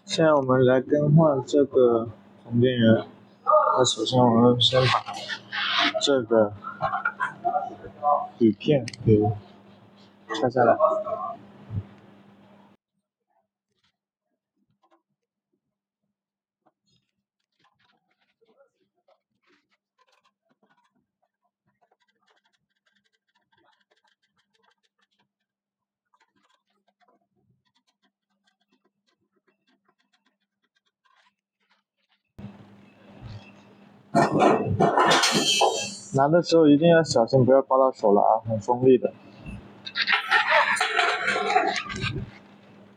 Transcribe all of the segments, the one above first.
现在我们来更换这个充电源。那首先我们先把这个铝片给拆下来。拿的时候一定要小心，不要刮到手了啊，很锋利的。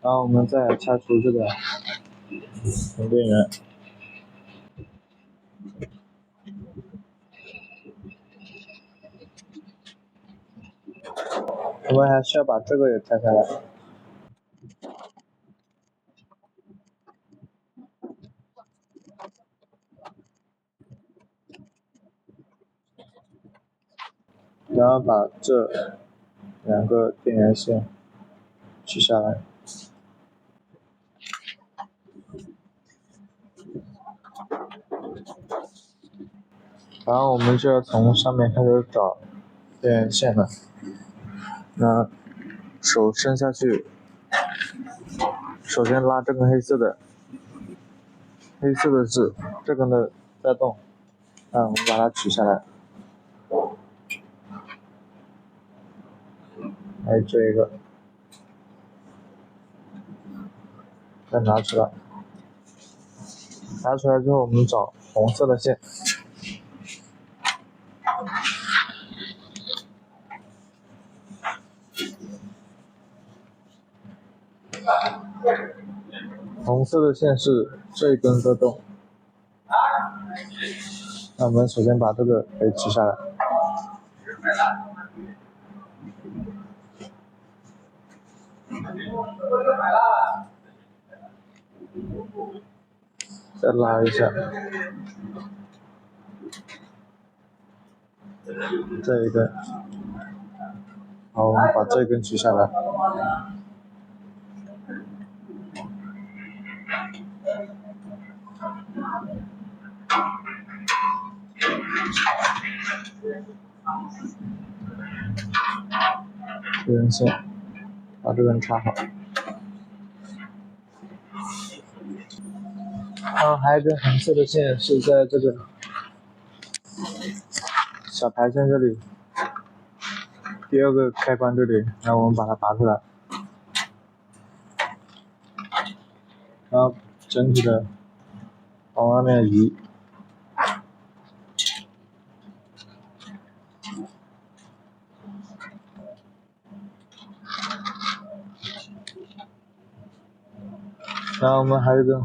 然后我们再拆除这个充电源。我们还需要把这个也拆下来。然后把这两个电源线取下来。然后我们就要从上面开始找电源线了。那手伸下去，首先拉这根黑色的是这根的在动，我们把它取下来。还有这一个，再拿出来。拿出来之后，我们找红色的线。红色的线是这一根在动。那我们首先把这个给取下来。再拉一下，这一根，好，我们把这一根取下来。这根线，把这根插好。还有一根红色的线是在这个小排线这里，第二个开关这里，然后我们把它拔出来，然后整体的往外面移。然后我们还有一根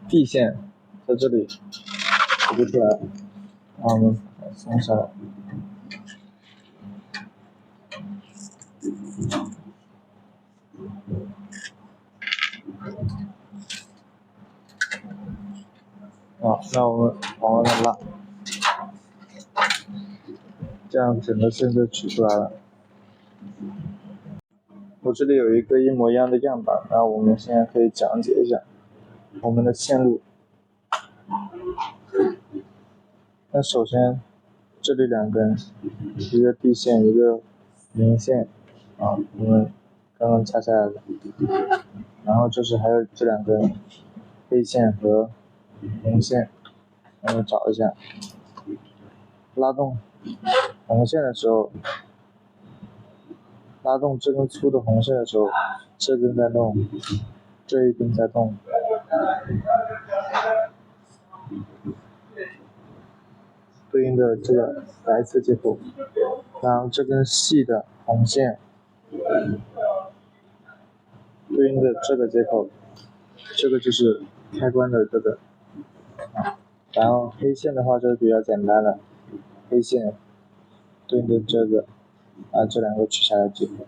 B 线在这里取不出来，然后我们把它松下来。那我们往外面拉，这样整个线就取出来了。我这里有一个一模一样的样板，然后我们现在可以讲解一下我们的线路。那首先这里两根，一个 B 线，一个零线，我们刚刚拆下来的。然后这是还有这两根黑线和红线，我们找一下。拉动红线的时候，拉动这根粗的红线的时候，这根在动，这一根在动。对应的这个白色接口，然后这根细的红线对应的这个接口，这个就是开关的这个。然后黑线的话就比较简单了，黑线对应的这个，这两个取下来即可，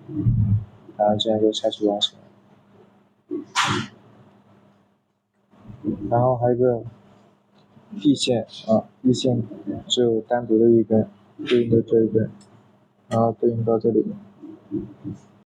然后这样就拆除完成了。然后还有一个 B 线，B 线只有单独的一根，对应的这一根，然后对应到这里。